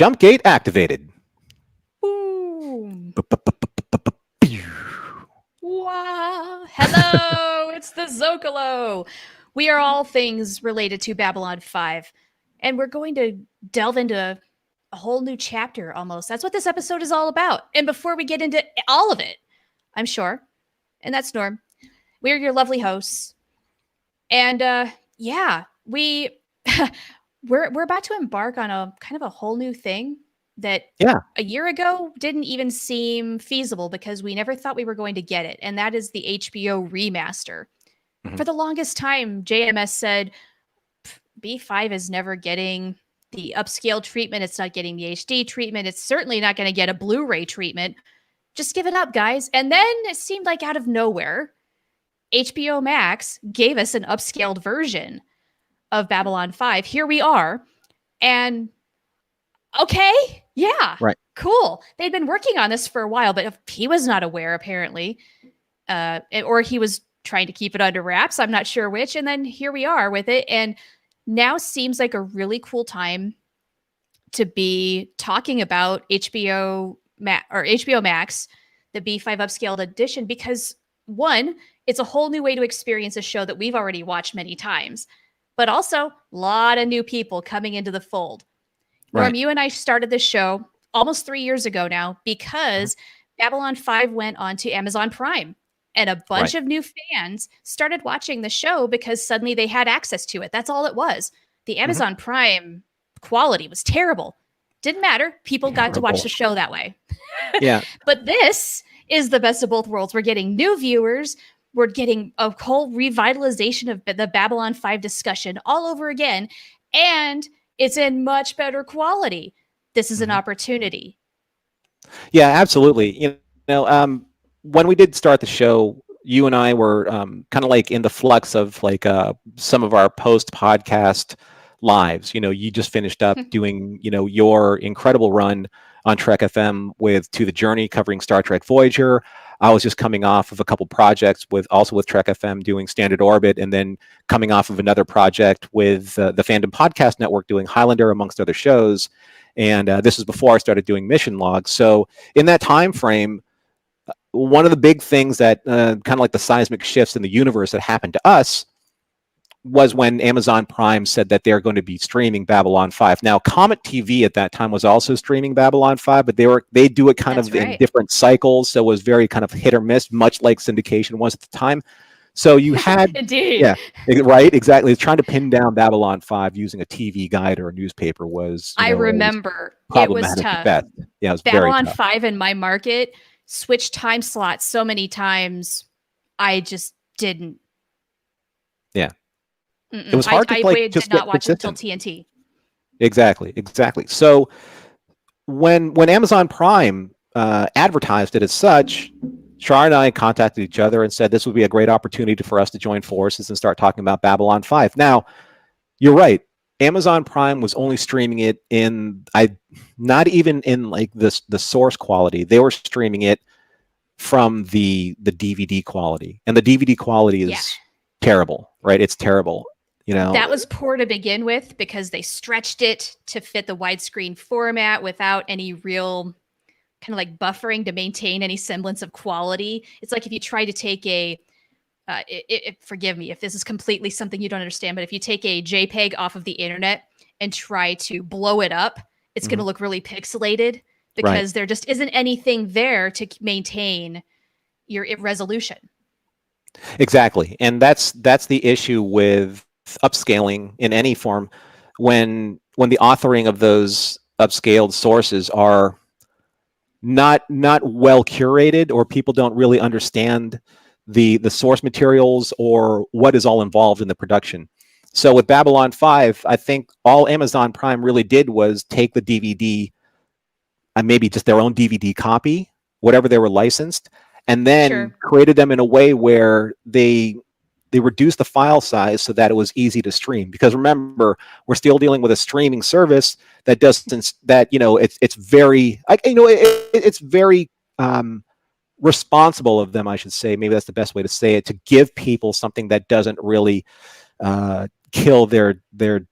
Jump gate activated. Boom. Wow. Hello, it's the Zocalo. We are all things related to Babylon 5, and we're going to delve into a whole new chapter almost. That's what this episode is all about. And before we get into all of it, I'm sure, and that's Norm, we're your lovely hosts. And yeah, we're about to embark on a kind of a whole new thing that a year ago didn't even seem feasible because we never thought we were going to get it. And that is the HBO Remaster. Mm-hmm. For the longest time, JMS said B5 is never getting the upscale treatment. It's not getting the HD treatment. It's certainly not going to get a Blu-ray treatment. Just give it up, guys. And then it seemed like out of nowhere, HBO Max gave us an upscaled version of Babylon 5. Here we are. And okay, yeah, right, cool. They'd been working on this for a while, but he was not aware, apparently. Or he was trying to keep it under wraps. I'm not sure which. And then here we are with it. And now seems like a really cool time to be talking about HBO Max, the B5 upscaled edition, because one, it's a whole new way to experience a show that we've already watched many times, but also a lot of new people coming into the fold. Right. Norm, you and I started this show almost 3 years ago now because Babylon 5 went on to Amazon Prime. And a bunch of new fans started watching the show because suddenly they had access to it. That's all it was. The Amazon Prime quality was terrible. Didn't matter. People got to watch the show that way. Yeah. But this is the best of both worlds. We're getting new viewers. We're getting a whole revitalization of the Babylon 5 discussion all over again. And it's in much better quality. This is an opportunity. Yeah, absolutely. You know, when we did start the show, you and I were kind of like in the flux of like some of our post-podcast lives. You know, you just finished up doing, you know, your incredible run on Trek FM with To the Journey covering Star Trek Voyager. I was just coming off of a couple projects with Trek FM doing Standard Orbit, and then coming off of another project with the Fandom Podcast Network doing Highlander, amongst other shows. And this was before I started doing Mission Log. So in that time frame, one of the big things that kind of like the seismic shifts in the universe that happened to us was when Amazon Prime said that they're going to be streaming Babylon 5. Now, Comet TV at that time was also streaming Babylon 5, but they do it kind of in different cycles, so it was very kind of hit or miss, much like syndication was at the time. So you had, indeed, yeah, right, exactly. Trying to pin down Babylon 5 using a TV guide or a newspaper was, I remember, it was tough. Yeah, it was Babylon very tough. 5 in my market switched time slots so many times, I just didn't. Yeah. It was hard to like just did not watch it until TNT. Exactly. So when Amazon Prime advertised it as such, Char and I contacted each other and said this would be a great opportunity for us to join forces and start talking about Babylon 5. Now, you're right. Amazon Prime was only streaming it not even in like the source quality. They were streaming it from the DVD quality, and the DVD quality is terrible, right? It's terrible. You know, that was poor to begin with because they stretched it to fit the widescreen format without any real kind of like buffering to maintain any semblance of quality. It's like if you try to take forgive me if this is completely something you don't understand, but if you take a JPEG off of the internet and try to blow it up, it's going to look really pixelated because there just isn't anything there to maintain your resolution. Exactly. And that's the issue with upscaling in any form when the authoring of those upscaled sources are not well curated, or people don't really understand the source materials or what is all involved in the production. So with Babylon 5, I think all Amazon Prime really did was take the DVD and maybe just their own DVD copy, whatever they were licensed, and then created them in a way where they reduced the file size so that it was easy to stream. Because remember, we're still dealing with a streaming service that doesn't, that, you know, it's very, it's very responsible of them, I should say. Maybe that's the best way to say it, to give people something that doesn't really kill their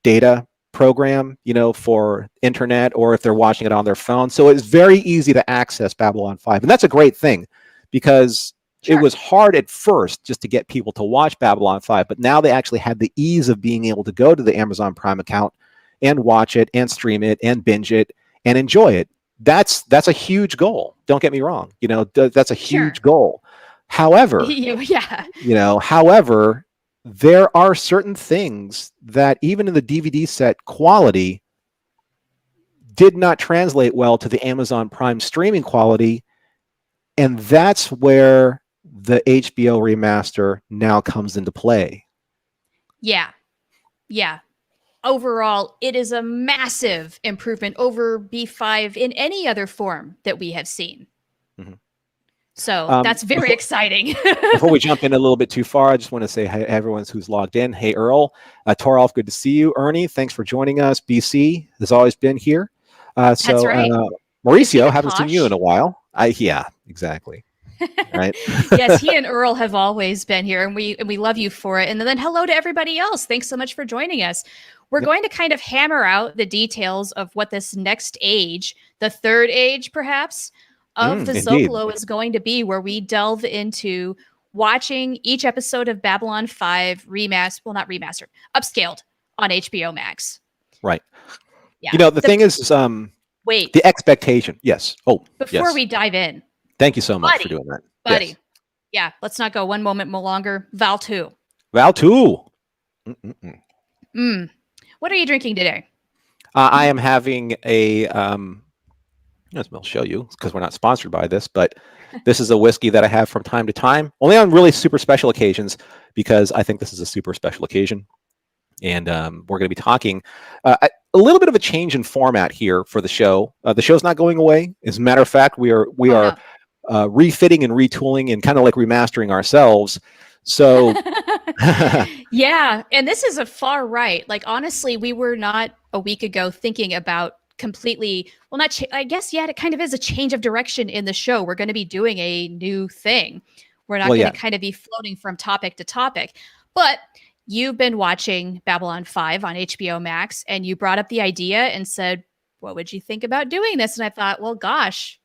data program, for internet, or if they're watching it on their phone. So it's very easy to access Babylon 5. And that's a great thing, because it Sure. was hard at first just to get people to watch Babylon 5, but now they actually had the ease of being able to go to the Amazon Prime account and watch it and stream it and binge it and enjoy it. That's a huge goal. Don't get me wrong. That's a Sure. huge goal. However, Yeah. however, there are certain things that even in the DVD set quality did not translate well to the Amazon Prime streaming quality. And that's where the HBO remaster now comes into play. Yeah. Overall, it is a massive improvement over B5 in any other form that we have seen. Mm-hmm. So that's very exciting. Before we jump in a little bit too far, I just want to say hi, everyone who's logged in. Hey, Earl. Torolf, good to see you. Ernie, thanks for joining us. BC has always been here. That's right. Mauricio, haven't seen you in a while. Yeah, exactly. Right. Yes, he and Earl have always been here, and we love you for it. And then hello to everybody else. Thanks so much for joining us. We're going to kind of hammer out the details of what this next age, the third age perhaps, of the Zocalo is going to be, where we delve into watching each episode of Babylon 5 not remastered, upscaled on HBO Max. Right. Yeah. The thing is, wait. The expectation. Yes. Oh, before we dive in. Thank you so much for doing that. Buddy. Yes. Yeah. Let's not go one moment more longer. Val 2. Val 2. What are you drinking today? I am having a, I'll show you because we're not sponsored by this, but this is a whiskey that I have from time to time, only on really super special occasions, because I think this is a super special occasion. And we're going to be talking a little bit of a change in format here for the show. The show's not going away. As a matter of fact, we are refitting and retooling and kind of like remastering ourselves. So yeah, and this is a far right. Like, honestly, we were not a week ago thinking about completely, I guess, it kind of is a change of direction in the show. We're going to be doing a new thing. We're not going to kind of be floating from topic to topic. But you've been watching Babylon 5 on HBO Max, and you brought up the idea and said, what would you think about doing this? And I thought, well, gosh,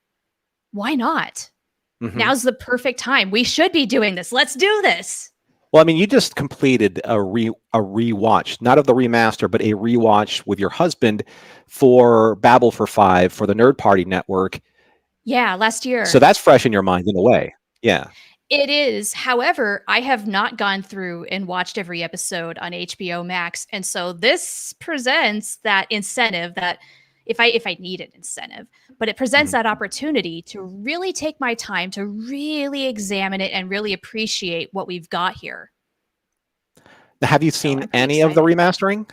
why not? Mm-hmm. Now's the perfect time. We should be doing this. Let's do this. Well, I mean, you just completed a rewatch, not of the remaster, but a rewatch with your husband for Babel for 5 for the Nerd Party Network. Yeah, last year. So that's fresh in your mind in a way. Yeah. It is. However, I have not gone through and watched every episode on HBO Max. And so this presents that incentive that if I need an incentive, but it presents that opportunity to really take my time to really examine it and really appreciate what we've got here. Now, have you seen any of the remastering?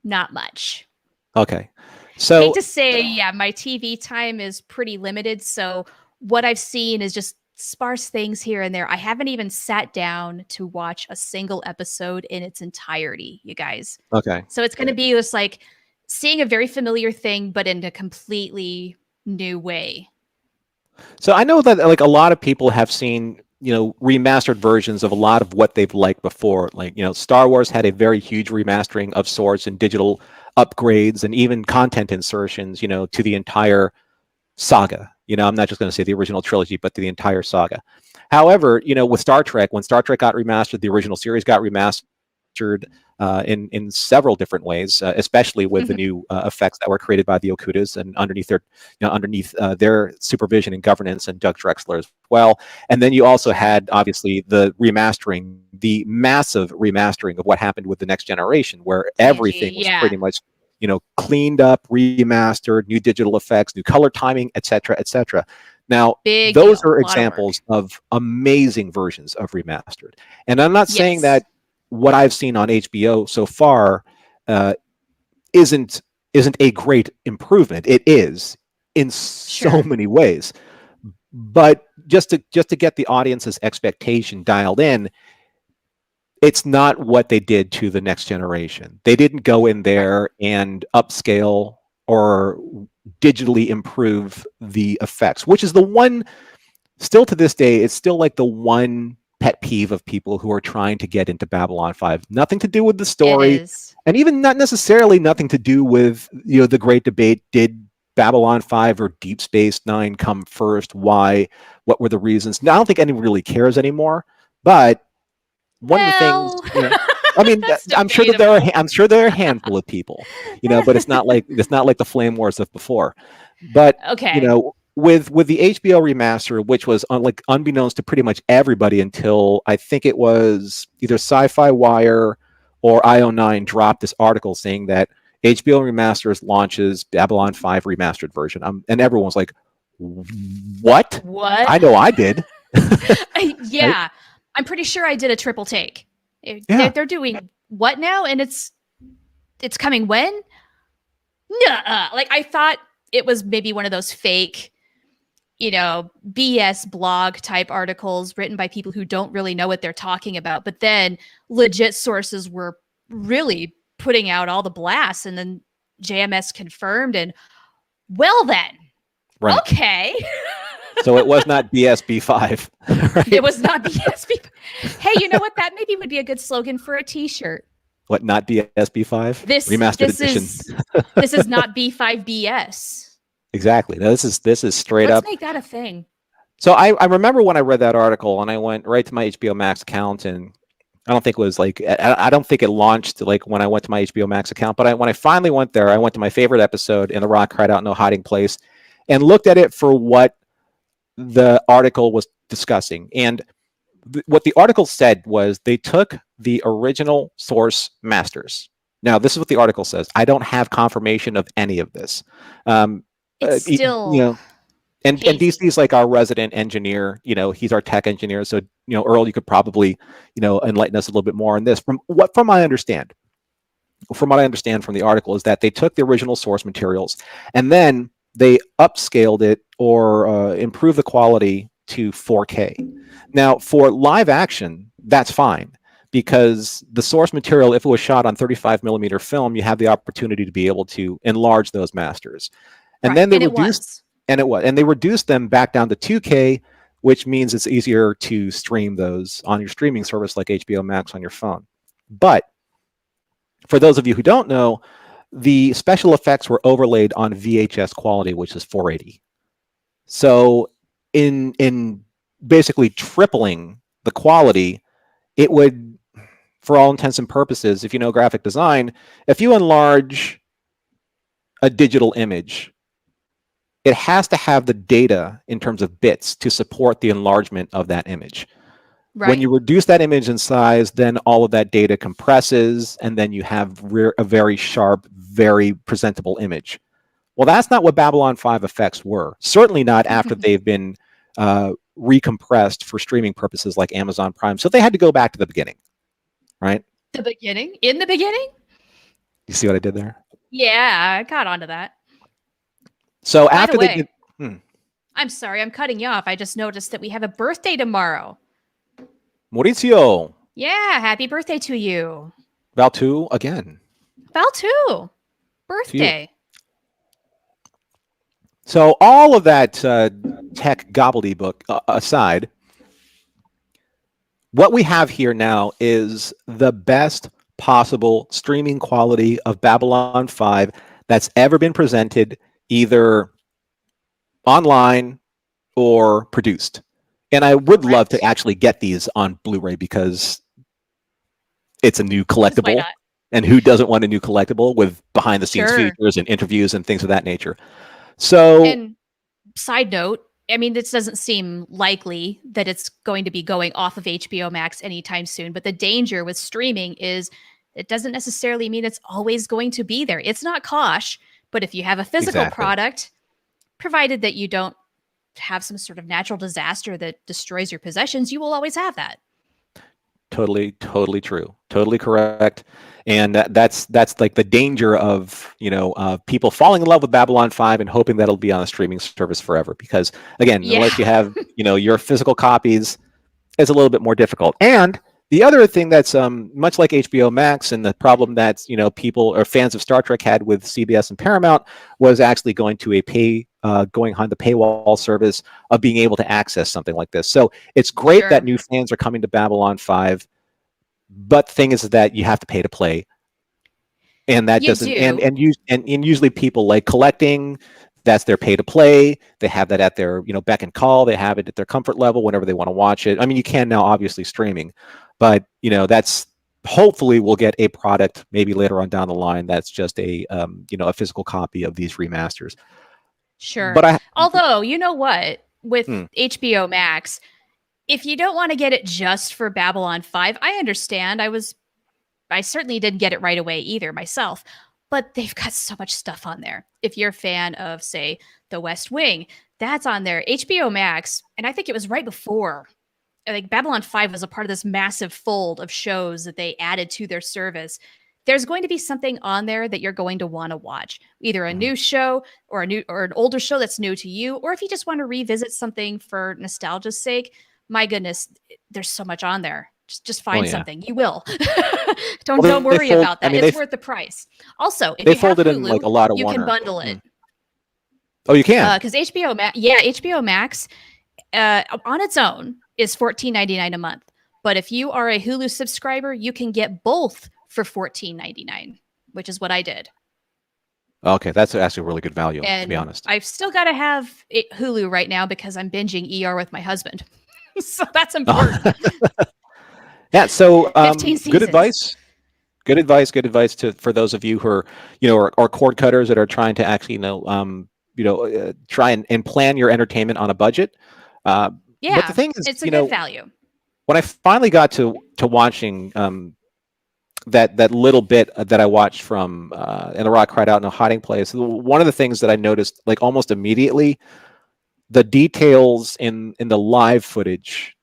Not much. Okay. So I hate to say, my TV time is pretty limited. So what I've seen is just sparse things here and there. I haven't even sat down to watch a single episode in its entirety, you guys. Okay. So it's going to be just like seeing a very familiar thing, but in a completely new way. So I know that like a lot of people have seen, remastered versions of a lot of what they've liked before. Like, Star Wars had a very huge remastering of sorts and digital upgrades and even content insertions, to the entire saga. I'm not just going to say the original trilogy, but to the entire saga. However, with Star Trek, when Star Trek got remastered, the original series got remastered in several different ways, especially with the new effects that were created by the Okudas and underneath their supervision and governance, and Doug Drexler as well. And then you also had obviously the massive remastering of what happened with the Next Generation, where everything was pretty much cleaned up, remastered, new digital effects, new color timing, etc., etc. Now, those are examples of amazing versions of remastered. And I'm not saying that what I've seen on HBO so far isn't a great improvement. It is in so many ways. But just to get the audience's expectation dialed in, it's not what they did to the Next Generation. They didn't go in there and upscale or digitally improve the effects, which is the one, still to this day, it's still like the one pet peeve of people who are trying to get into Babylon 5. Nothing to do with the It story, is. and even not necessarily nothing to do with the great debate. Did Babylon 5 or Deep Space Nine come first? Why? What were the reasons? Now, I don't think anyone really cares anymore. But one of the things, Well, I mean, that's I'm sure that debatable. there are a handful of people, but it's not like the flame wars of before. But Okay. with the HBO remaster, which was unbeknownst to pretty much everybody until I think it was either Sci-Fi Wire or IO9 dropped this article saying that HBO Remasters launches Babylon 5 remastered version, and everyone's like, "What? What? I know I did." Right? Yeah, I'm pretty sure I did a triple take. Yeah. They're doing what now? And it's coming when? Nuh-uh. Like, I thought it was maybe one of those fake, BS blog type articles written by people who don't really know what they're talking about. But then legit sources were really putting out all the blasts, and then JMS confirmed, and well then, Right. okay. So it was not BSB5. Right? It was not BSB. Hey, you know what? That maybe would be a good slogan for a T-shirt. What? Not BSB5? This Remastered this edition. this is not B5BS. Exactly. No, this is straight Let's up. make that a thing. So I remember when I read that article, and I went right to my HBO Max account, and I don't think it was I don't think it launched when I went to my HBO Max account, but when I finally went there, I went to my favorite episode, In the Rock Cried Out No Hiding Place, and looked at it for what the article was discussing. And what the article said was they took the original source masters. Now, this is what the article says. I don't have confirmation of any of this. It's still and DC's like our resident engineer. He's our tech engineer. So Earl, you could probably enlighten us a little bit more on this. From what I understand from the article is that they took the original source materials and then they upscaled it or improved the quality to 4K. Now, for live action, that's fine, because the source material, if it was shot on 35 millimeter film, you have the opportunity to be able to enlarge those masters. And then they they reduced them back down to 2K, which means it's easier to stream those on your streaming service like HBO Max on your phone. But for those of you who don't know, the special effects were overlaid on VHS quality, which is 480. So in basically tripling the quality, it would, for all intents and purposes, if you know graphic design, if you enlarge a digital image, it has to have the data in terms of bits to support the enlargement of that image. Right. When you reduce that image in size, then all of that data compresses, and then you have a very sharp, very presentable image. Well, that's not what Babylon 5 effects were. Certainly not after they've been recompressed for streaming purposes like Amazon Prime. So they had to go back to the beginning, right? The beginning? In the beginning? You see what I did there? Yeah, I caught onto that. So after they did... I'm sorry, I'm cutting you off. I just noticed that we have a birthday tomorrow. Maurizio. Yeah, happy birthday to you. Valtu again. Valtu. Birthday. So all of that tech gobbledygook aside, what we have here now is the best possible streaming quality of Babylon 5 that's ever been presented, either online or produced. And I would love to actually get these on Blu-ray because it's a new collectible. And who doesn't want a new collectible with behind-the-scenes features and interviews and things of that nature? So, and side note, I mean, this doesn't seem likely that it's going to be going off of HBO Max anytime soon. But the danger with streaming is it doesn't necessarily mean it's always going to be there. It's not Kosh, but if you have a physical product, provided that you don't have some sort of natural disaster that destroys your possessions, you will always have that. Totally true. Totally correct. And that's like the danger of, people falling in love with Babylon 5 and hoping that it'll be on a streaming service forever. Because again, unless you have, your physical copies, it's a little bit more difficult. And the other thing that's much like HBO Max, and the problem that, people or fans of Star Trek had with CBS and Paramount, was actually going to a pay going behind the paywall service of being able to access something like this. So it's great Sure. that new fans are coming to Babylon 5, but the thing is that you have to pay to play. And that You doesn't, do. and usually people like collecting. That's their pay to play. They have that at their, beck and call. They have it at their comfort level whenever they want to watch it. I mean, you can now obviously streaming, but that's hopefully we'll get a product maybe later on down the line that's just a a physical copy of these remasters. Sure. But Although, you know what? With Hmm. HBO Max, if you don't want to get it just for Babylon 5, I understand. I certainly didn't get it right away either myself, but they've got so much stuff on there. If you're a fan of, say, The West Wing, that's on there. HBO Max, and I think it was right before. Like Babylon 5 was a part of this massive fold of shows that they added to their service. There's going to be something on there that you're going to want to watch, either a new show or an older show that's new to you, or if you just want to revisit something for nostalgia's sake. My goodness, there's so much on there. Just find something. You will. Don't worry about that. It's worth the price. Also, if they you have folded Hulu, in like a lot of you Warner. can bundle it. Oh, you can? Because HBO Max on its own is $14.99 a month. But if you are a Hulu subscriber, you can get both for $14.99, which is what I did. Okay, that's actually a really good value, And to be honest. I've still got to have Hulu right now because I'm binging ER with my husband. So that's important. Yeah, so 15 good advice. Good advice for those of you who are cord cutters that are trying to actually try and plan your entertainment on a budget. Yeah, but the thing is, it's a good value. When I finally got to watching that little bit that I watched from And the Rock Cried Out in a Hiding Place, one of the things that I noticed like almost immediately, the details in the live footage,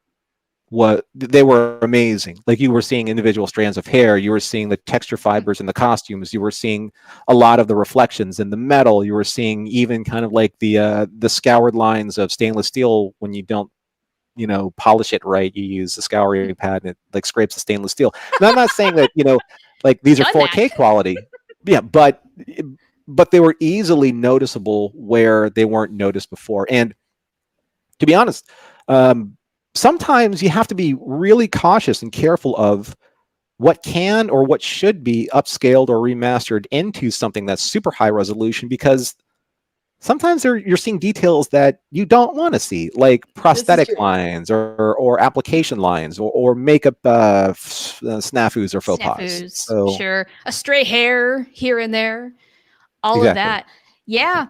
they were amazing. Like you were seeing individual strands of hair, you were seeing the texture fibers in the costumes, you were seeing a lot of the reflections in the metal, you were seeing even kind of like the scoured lines of stainless steel. When you don't polish it right, you use the scouring pad and it like scrapes the stainless steel. Now, I'm not saying that like these are 4K quality, yeah, but they were easily noticeable where they weren't noticed before. And to be honest, sometimes you have to be really cautious and careful of what can or what should be upscaled or remastered into something that's super high resolution, because sometimes you're seeing details that you don't want to see, like prosthetic lines or application lines or makeup snafus or faux pas. So, sure, a stray hair here and there, all of that. Yeah.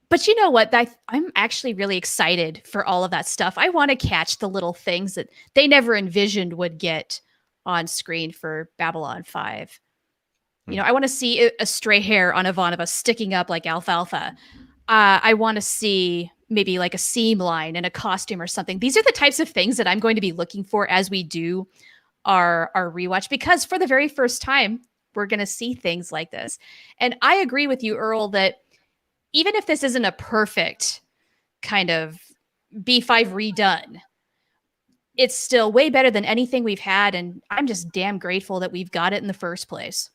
But you know what? I'm actually really excited for all of that stuff. I want to catch the little things that they never envisioned would get on screen for Babylon 5. I want to see a stray hair on Ivanova sticking up like alfalfa. I want to see maybe like a seam line in a costume or something. These are the types of things that I'm going to be looking for as we do our rewatch, because for the very first time, we're going to see things like this. And I agree with you, Earl, that even if this isn't a perfect kind of B5 redone, it's still way better than anything we've had. And I'm just damn grateful that we've got it in the first place.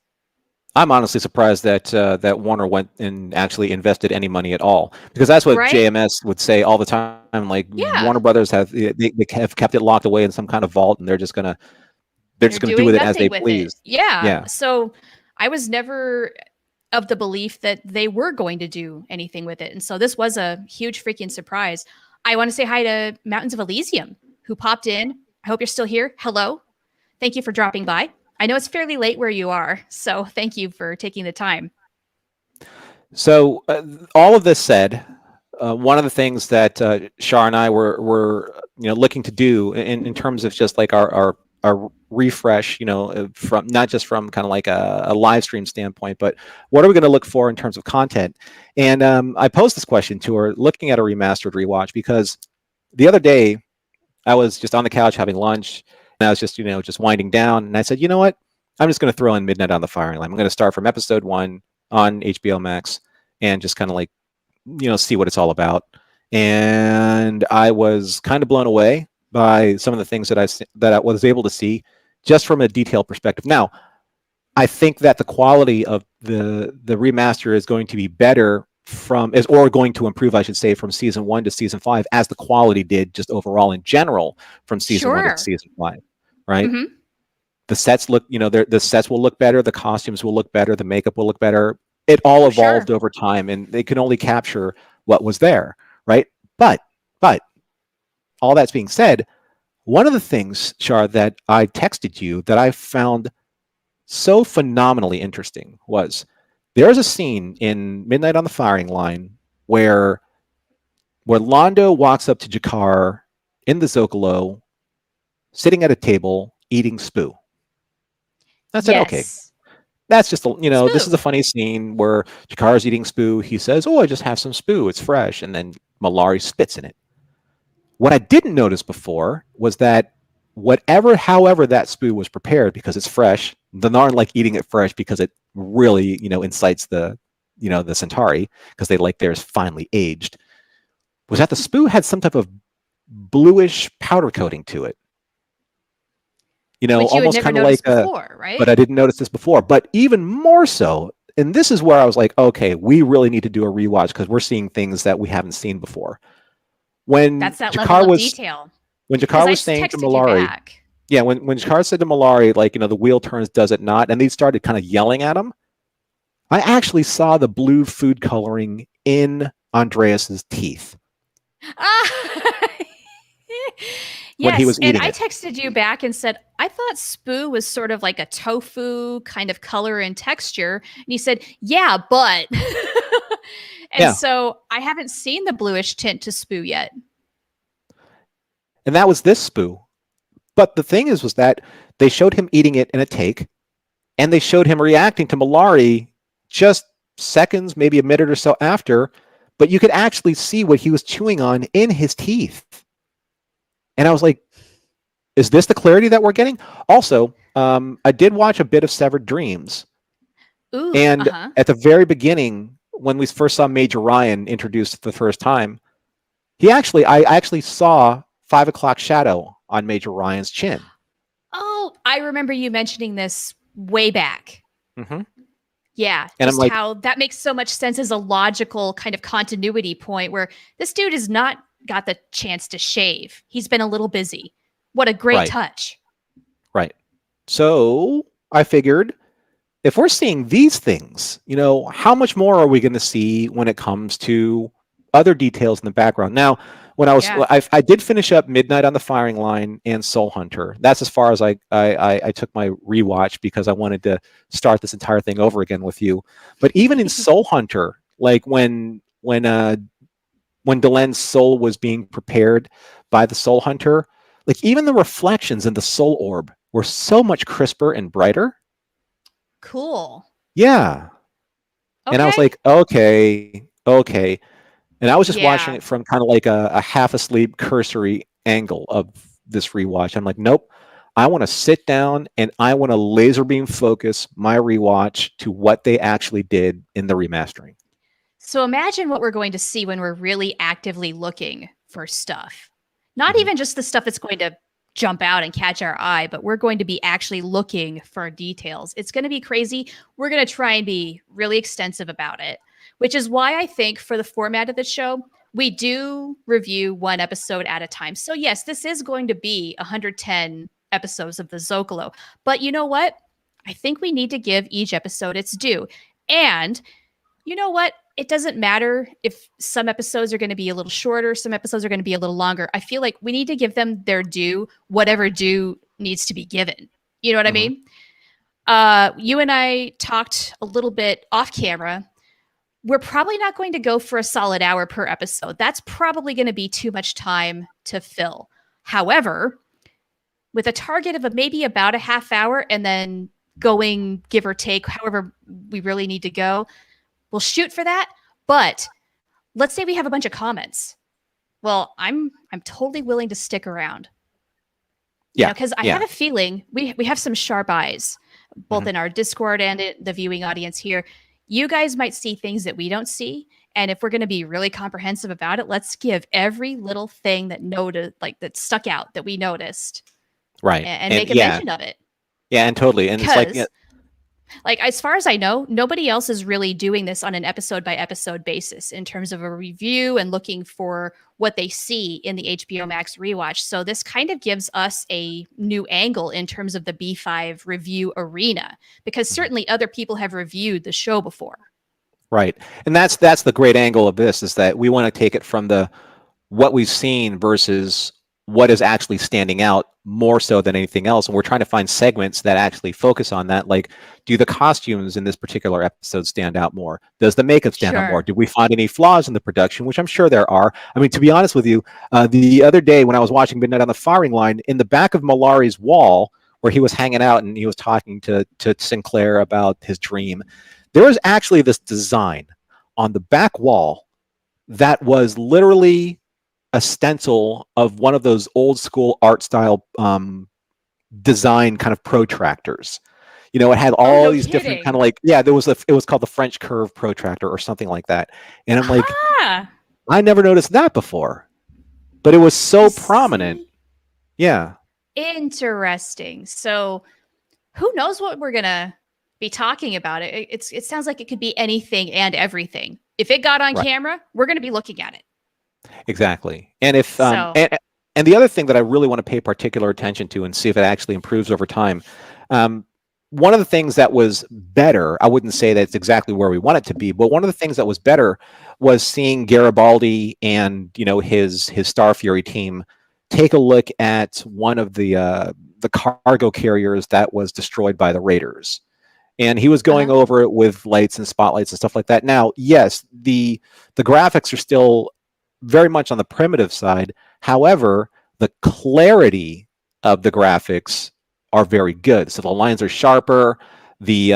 I'm honestly surprised that Warner went and actually invested any money at all, because that's what JMS would say all the time. Like, Warner Brothers have kept it locked away in some kind of vault, and they're just gonna do with it as they please. Yeah. So I was never of the belief that they were going to do anything with it, and so this was a huge freaking surprise. I want to say hi to Mountains of Elysium, who popped in. I hope you're still here. Hello. Thank you for dropping by. I know it's fairly late where you are, so thank you for taking the time. So all of this said, one of the things that Char and I were looking to do in terms of just like our refresh, from not just from kind of like a live stream standpoint, but what are we going to look for in terms of content? And I posed this question to her, looking at a remastered rewatch, because the other day I was just on the couch having lunch. And I was just winding down, and I said, you know what? I'm just going to throw in Midnight on the Firing Line. I'm going to start from episode 1 on HBO Max and just kind of like, see what it's all about. And I was kind of blown away by some of the things that I was able to see just from a detail perspective. Now, I think that the quality of the remaster is going to be better or going to improve, I should say, from season 1 to season 5, as the quality did just overall in general from season 1 to Sure. season 5, right? Hmm. The sets look, the sets will look better, the costumes will look better, the makeup will look better. It all For sure. evolved over time, and they could only capture what was there, right? But all that's being said, one of the things, Char, that I texted you that I found so phenomenally interesting was there's a scene in Midnight on the Firing Line where Londo walks up to Jakar in the Zocalo, sitting at a table eating spoo. I said, okay, Yes. that's just this is Spoo. a funny scene where Jakar's eating spoo. He says, "Oh, I just have some spoo. It's fresh," and then Malari spits in it. What I didn't notice before was that however that spoo was prepared, because it's fresh, the Narn like eating it fresh because it really, incites the Centauri, because they like theirs finely aged, was that the spoo had some type of bluish powder coating to it. Which you had Almost never kind of like noticed before, right? but I didn't notice this before. But even more so, and this is where I was like, okay, we really need to do a rewatch because we're seeing things that we haven't seen before. That's that level of detail. When Because Jakar I was saying to texted you Malari, back. yeah, when Jakar said to Malari, like, the wheel turns, does it not? And they started kind of yelling at him. I actually saw the blue food coloring in Andreas's teeth when he Yes, was and eating I it. texted you back and said, I thought spoo was sort of like a tofu kind of color and texture. And you said, yeah, but. And Yeah. so I haven't seen the bluish tint to spoo yet. And that was this spoo. But the thing was that they showed him eating it in a take, and they showed him reacting to Malari just seconds, maybe a minute or so after, but you could actually see what he was chewing on in his teeth. And I was like, is this the clarity that we're getting? Also, I did watch a bit of Severed Dreams. Ooh, And at the very beginning, when we first saw Major Ryan introduced for the first time, I actually saw 5 o'clock shadow on Major Ryan's chin. Oh, I remember you mentioning this way back. Mm-hmm. Yeah, and just I'm like, how that makes so much sense as a logical kind of continuity point where this dude has not got the chance to shave. He's been a little busy. What a great touch. Right. So I figured, if we're seeing these things, how much more are we going to see when it comes to other details in the background? Now, when I did finish up Midnight on the Firing Line and Soul Hunter. That's as far as I took my rewatch, because I wanted to start this entire thing over again with you. But even in Soul Hunter, like when Delen's soul was being prepared by the Soul Hunter, like even the reflections in the soul orb were so much crisper and brighter. Cool. Yeah. Okay. And I was like, okay. And I was just watching it from kind of like a half asleep cursory angle of this rewatch. I'm like, nope. I want to sit down and I want to laser beam focus my rewatch to what they actually did in the remastering. So imagine what we're going to see when we're really actively looking for stuff. Not even just the stuff that's going to jump out and catch our eye, but we're going to be actually looking for details. It's going to be crazy. We're going to try and be really extensive about it, which is why I think for the format of the show, we do review one episode at a time. So yes, this is going to be 110 episodes of the Zocalo. But you know what? I think we need to give each episode its due. And you know what? It doesn't matter if some episodes are going to be a little shorter, some episodes are going to be a little longer. I feel like we need to give them their due, whatever due needs to be given. You know what I mean? You and I talked a little bit off camera. We're probably not going to go for a solid hour per episode. That's probably going to be too much time to fill. However, with a target of maybe about a half hour and then going give or take however we really need to go, we'll shoot for that. But let's say we have a bunch of comments. Well, I'm totally willing to stick around. Yeah, because I have a feeling we have some sharp eyes, both in our Discord and the viewing audience here. You guys might see things that we don't see, and if we're going to be really comprehensive about it, let's give every little thing that that stuck out that we noticed, right, and make a mention of it. Yeah, and totally, and it's like, Like, as far as I know, nobody else is really doing this on an episode by episode basis in terms of a review and looking for what they see in the HBO Max rewatch. So this kind of gives us a new angle in terms of the B5 review arena, because Mhm. certainly other people have reviewed the show before. Right. And that's the great angle of this, is that we want to take it from the what we've seen versus what is actually standing out more so than anything else. And we're trying to find segments that actually focus on that. Like, do the costumes in this particular episode stand out more? Does the makeup stand out more? Sure. Did we find any flaws in the production? Which I'm sure there are. I mean, to be honest with you, the other day when I was watching Midnight on the Firing Line, in the back of Malari's wall, where he was hanging out and he was talking to Sinclair about his dream, there was actually this design on the back wall that was literally a stencil of one of those old school art style design kind of protractors. You know, it had Oh, all no these different kind of kidding. like, yeah, there was it was called the French curve protractor or something like that. And I'm like, Ah, I never noticed that before, but it was you so prominent. see? Yeah, Interesting. So who knows what we're gonna be talking about? It sounds like it could be anything and everything. If it got on right. camera, we're gonna be looking at it. Exactly. And if So and the other thing that I really want to pay particular attention to and see if it actually improves over time, um, one of the things that was better, I wouldn't say that it's exactly where we want it to be, but one of the things that was better was seeing Garibaldi and his Star Fury team take a look at one of the cargo carriers that was destroyed by the Raiders. And he was going uh-huh. over it with lights and spotlights and stuff like that. Now, yes, the graphics are still very much on the primitive side. However, the clarity of the graphics are very good. So the lines are sharper. The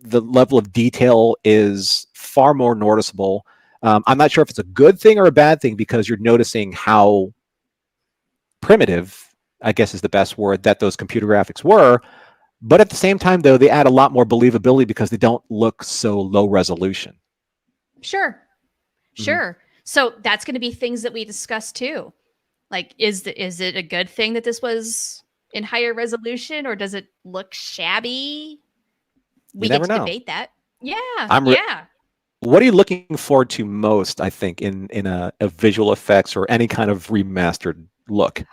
level of detail is far more noticeable. I'm not sure if it's a good thing or a bad thing, because you're noticing how primitive, I guess is the best word, that those computer graphics were. But at the same time, though, they add a lot more believability because they don't look so low resolution. Sure. Mhm. Sure. So that's gonna be things that we discuss too. Like, is it a good thing that this was in higher resolution, or does it look shabby? You We get never to know. debate that. Yeah, I'm. yeah. What are you looking forward to most? I think in a visual effects or any kind of remastered look.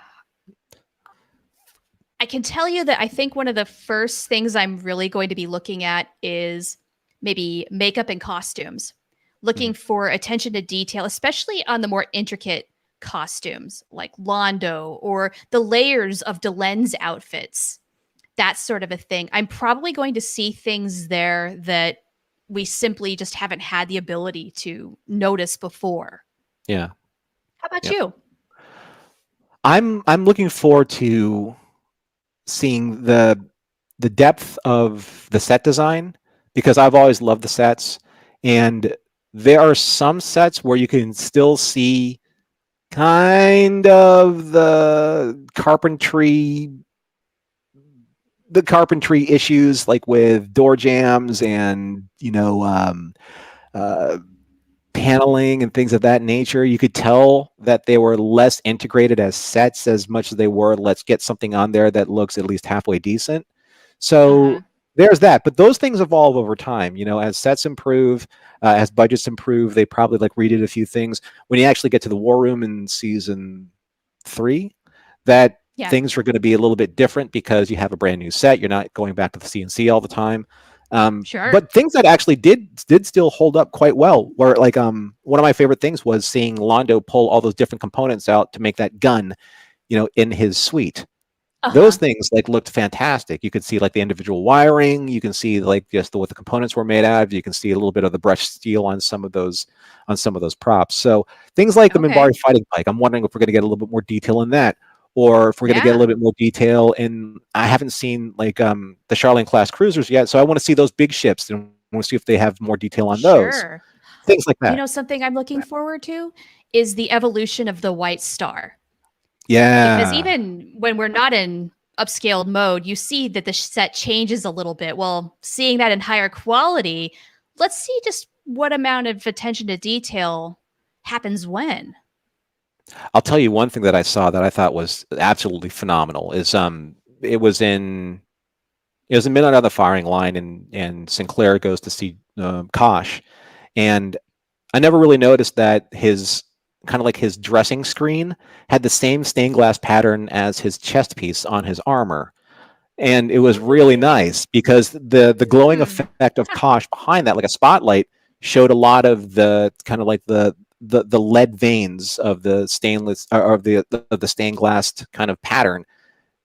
I can tell you that I think one of the first things I'm really going to be looking at is maybe makeup and costumes. Mhm. Looking for attention to detail, especially on the more intricate costumes like Londo or the layers of Delen's outfits. That sort of a thing. I'm probably going to see things there that we simply just haven't had the ability to notice before. Yeah. How about Yep. you? I'm looking forward to seeing the depth of the set design, because I've always loved the sets, and there are some sets where you can still see kind of the carpentry issues, like with door jams and uh, paneling and things of that nature. You could tell that they were less integrated as sets as much as they were, let's get something on there that looks at least halfway decent. Uh-huh. So there's that. But those things evolve over time. As sets improve, as budgets improve, they probably like redid a few things. When you actually get to the war room in season 3, that Yeah. things are going to be a little bit different because you have a brand new set. You're not going back to the CNC all the time. Sure. But things that actually did still hold up quite well. Where like one of my favorite things was seeing Londo pull all those different components out to make that gun, in his suite. Those Uh-huh. things like looked fantastic. You could see like the individual wiring. You can see like just what the components were made out of. You can see a little bit of the brushed steel on some of those props. So things like the Okay. Minbari fighting bike. I'm wondering if we're going to get a little bit more detail in that, or if we're going to get a Yeah. little bit more detail in. I haven't seen like the Charlene class cruisers yet, so I want to see those big ships and want to see if they have more detail on those. Sure. Things like You that. know, something I'm looking forward to is the evolution of the White Star. Because Yeah. even when we're not in upscaled mode, you see that the set changes a little bit. Well, seeing that in higher quality, let's see just what amount of attention to detail happens when. I'll tell you one thing that I saw that I thought was absolutely phenomenal is it was in it was a minute on the firing line, and Sinclair goes to see Kosh, and I never really noticed that his kind of like his dressing screen had the same stained glass pattern as his chest piece on his armor. And it was really nice because the glowing Hmm. effect of Kosh behind that, like a spotlight, showed a lot of the kind of like the lead veins of the stainless or of the stained glass kind of pattern.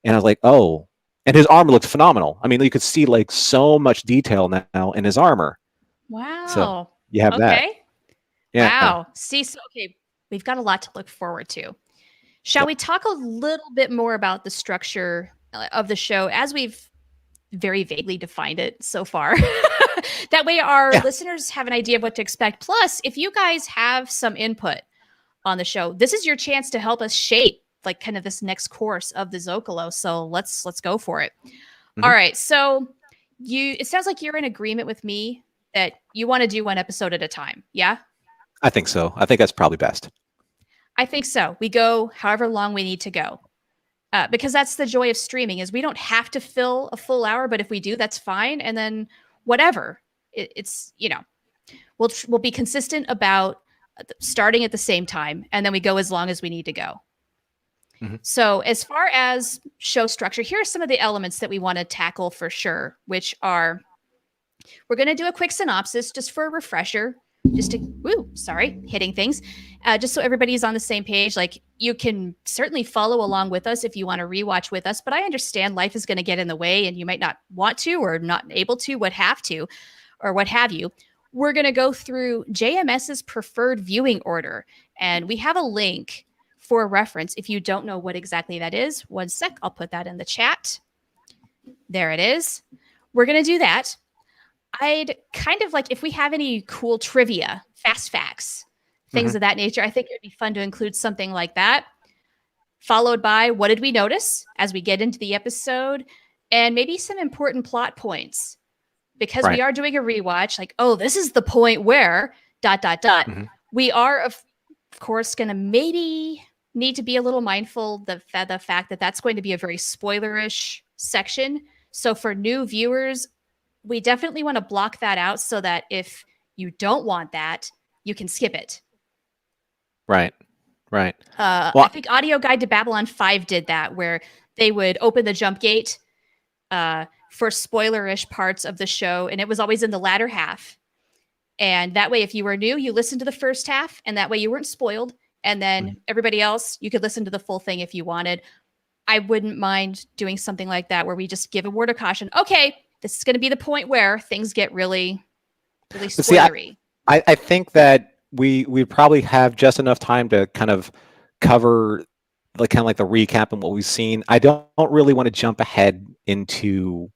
And I was like, oh, and his armor looked phenomenal. I mean, you could see like so much detail now in his armor. So Wow. you have that. Okay. Yeah. Wow. See, so okay, we've got a lot to look forward to. Shall Yep. we talk a little bit more about the structure of the show as we've very vaguely defined it so far? That way, our Yeah. listeners have an idea of what to expect. Plus, if you guys have some input on the show, this is your chance to help us shape like kind of this next course of the Zocalo. So let's go for it. All Mhm. right. So it sounds like you're in agreement with me that you want to do one episode at a time. Yeah? I think so. I think that's probably best. I think so. We go however long we need to go. Because that's the joy of streaming is we don't have to fill a full hour, but if we do, that's fine. And then whatever, it's we'll be consistent about starting at the same time, and then we go as long as we need to go. Mhm. So as far as show structure, here are some of the elements that we want to tackle for sure, which are we're going to do a quick synopsis just for a refresher, just to, hitting things, just so everybody's on the same page. Like you can certainly follow along with us if you want to rewatch with us, but I understand life is going to get in the way and you might not want to or not able to, what have you. We're going to go through JMS's preferred viewing order, and we have a link for reference if you don't know what exactly that is. One sec, I'll put that in the chat. There it is. We're going to do that. I'd kind of like if we have any cool trivia, fast facts, things Mhm. of that nature. I think it'd be fun to include something like that, followed by what did we notice as we get into the episode, and maybe some important plot points. Because Right. we are doing a rewatch, like, oh, this is the point where ... Mhm. We are, of course, going to maybe need to be a little mindful the fact that that's going to be a very spoilerish section. So for new viewers, we definitely want to block that out so that if you don't want that, you can skip it. Right. Right. I Well, think Audio Guide to Babylon 5 did that, where they would open the jump gate for spoilerish parts of the show, and it was always in the latter half. And that way, if you were new, you listened to the first half, and that way you weren't spoiled. And then everybody else, you could listen to the full thing if you wanted. I wouldn't mind doing something like that where we just give a word of caution. Okay, this is going to be the point where things get really, really but see, spoilery. I think that we probably have just enough time to kind of cover like kind of like the recap and what we've seen. I don't really want to jump ahead into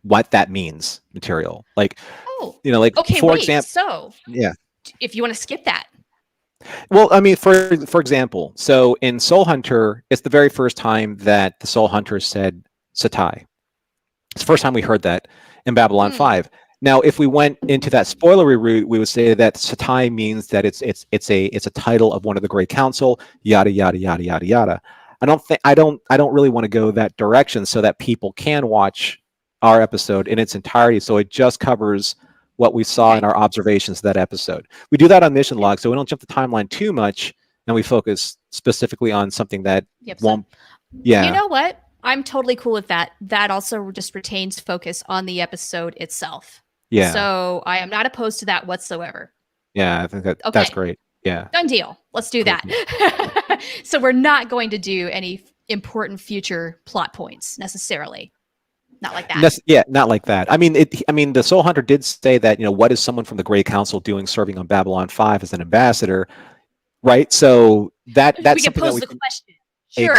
what that means material. Like, Oh, like okay, for wait. example, So yeah. if you want to skip that, Well, I mean, for example, so in Soul Hunter, it's the very first time that the Soul Hunter said Satai. It's the first time we heard that in Babylon 5. Now, if we went into that spoilery route, we would say that Satai means that it's a title of one of the Great Council, yada yada yada yada yada. I don't really want to go that direction so that people can watch our episode in its entirety. So it just covers what we saw in our observations of that episode. We do that on mission log, so we don't jump the timeline too much, and we focus specifically on something that won't. Yeah. You know what? I'm totally cool with that. That also just retains focus on the episode itself. Yeah. So I am not opposed to that whatsoever. Yeah, I think that's great. Yeah. Done deal. Let's do that. So we're not going to do any important future plot points necessarily. Not like that. Yeah, not like that. I mean, the Soul Hunter did say that, what is someone from the Great Council doing serving on Babylon 5 as an ambassador, right? So that's we can something pose that the question. Sure.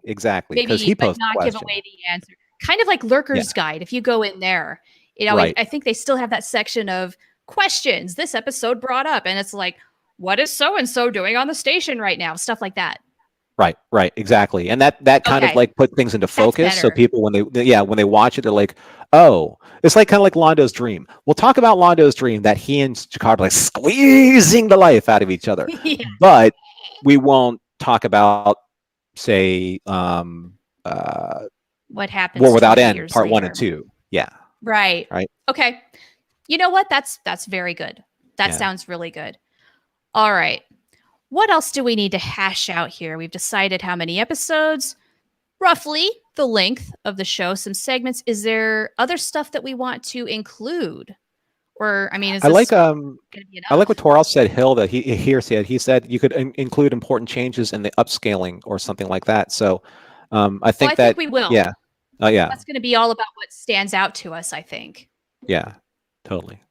Exactly. Maybe, he but posed not the give question. away the answer. Kind of like Lurker's Guide. If you go in there, right. I think they still have that section of questions this episode brought up, and it's like, what is so and so doing on the station right now? Stuff like that. Right, exactly. And that kind of like put things into focus. So people, when they watch it, they're like, oh, it's like kind of like Londo's dream. We'll talk about Londo's dream that he and Jakar are like squeezing the life out of each other. But we won't talk about, say, what happens War Without 20 End, years part 1 and later. 2. Yeah. Right. Right. Okay. You know what? That's very good. That Yeah. sounds really good. All right. What else do we need to hash out here? We've decided how many episodes, roughly the length of the show, some segments. Is there other stuff that we want to include? Or, I mean, is I like this going to be I like what enough? Torral said. Hill that he said you could include important changes in the upscaling or something like that. So I Well, think I think that we will. yeah, yeah, That's going to be all about what stands out to us, I think. yeah, totally.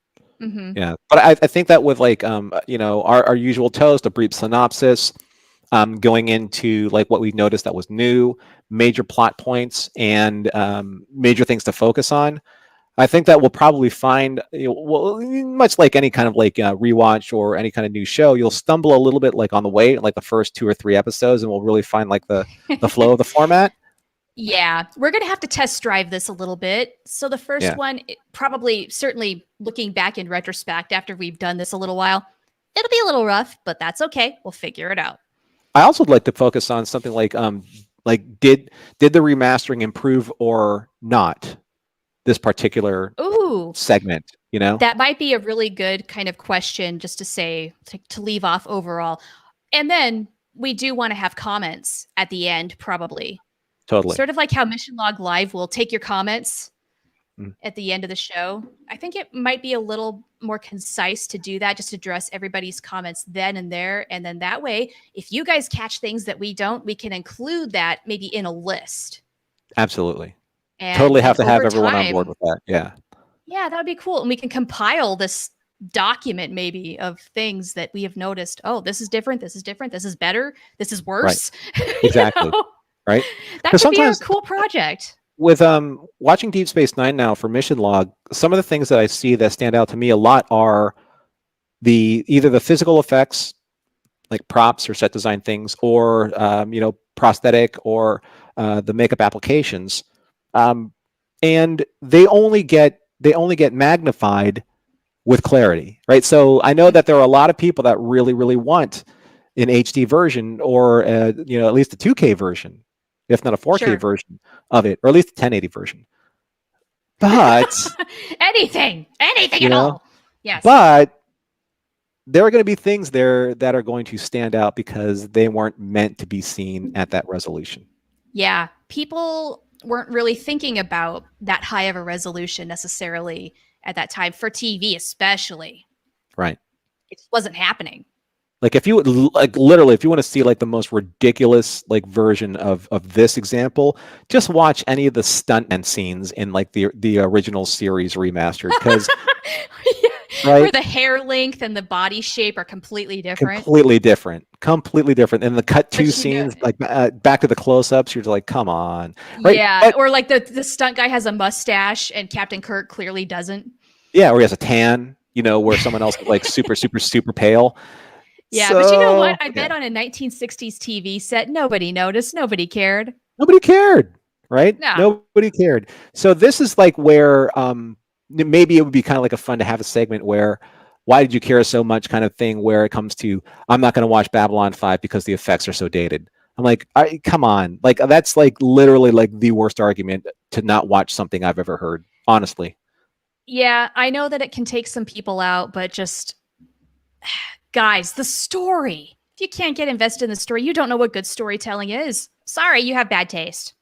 Mm-hmm. Yeah, but I think that with like our usual toast, a brief synopsis, going into like what we noticed that was new, major plot points, and major things to focus on. I think that we'll probably find, well, much like any kind of like rewatch or any kind of new show, you'll stumble a little bit like on the way, like the first 2 or 3 episodes, and we'll really find like the flow of the format. Yeah, we're going to have to test drive this a little bit. So the first Yeah, one, probably, certainly looking back in retrospect after we've done this a little while, it'll be a little rough, but that's okay. We'll figure it out. I also would like to focus on something like did the remastering improve or not this particular Ooh, segment? You know, that might be a really good kind of question just to say, to leave off overall. And then we do want to have comments at the end, probably. totally. Sort of like how Mission Log Live will take your comments Mm, at the end of the show. I think it might be a little more concise to do that, just address everybody's comments then and there. And then that way, if you guys catch things that we don't, we can include that maybe in a list. absolutely. And Totally then have to have over everyone on board time, with that. Yeah, yeah, that would be cool. And we can compile this document maybe of things that we have noticed. Oh, this is different. This is different. This is better. This is right. worse. Exactly. Know? Right. That Because could be a sometimes cool project. with watching Deep Space Nine now for Mission Log, some of the things that I see that stand out to me a lot are either the physical effects, like props or set design things, or prosthetic or the makeup applications, and they only get magnified with clarity, right? So I know that there are a lot of people that really, really want an HD version or at least a 2K version, if not a 4K Sure. version of it, or at least a 1080 version. But Anything you at know, all. Yes. but there are going to be things there that are going to stand out because they weren't meant to be seen at that resolution. Yeah. People weren't really thinking about that high of a resolution necessarily at that time for TV, especially. Right. It just wasn't happening. Like if you like literally, if you want to see like the most ridiculous like version of this example, just watch any of the stuntman scenes in like the original series remastered, because Where right, the hair length and the body shape are completely different. completely different. And the cut to But you know, scenes like back to the close-ups, you're like, come on, right? yeah. But Or like the stunt guy has a mustache and Captain Kirk clearly doesn't. yeah, or he has a tan, where someone else is like super, super, super pale. Yeah, but you know So what? I yeah, bet on a 1960s TV set, nobody noticed, nobody cared. nobody cared, right? No. Nobody cared. So this is like where maybe it would be kind of like a fun to have a segment where why did you care so much kind of thing, where it comes to I'm not going to watch Babylon 5 because the effects are so dated. I'm like, come on, like that's like literally like the worst argument to not watch something I've ever heard, honestly. Yeah, I know that it can take some people out, but just guys, the story. If you can't get invested in the story, you don't know what good storytelling is. Sorry, you have bad taste.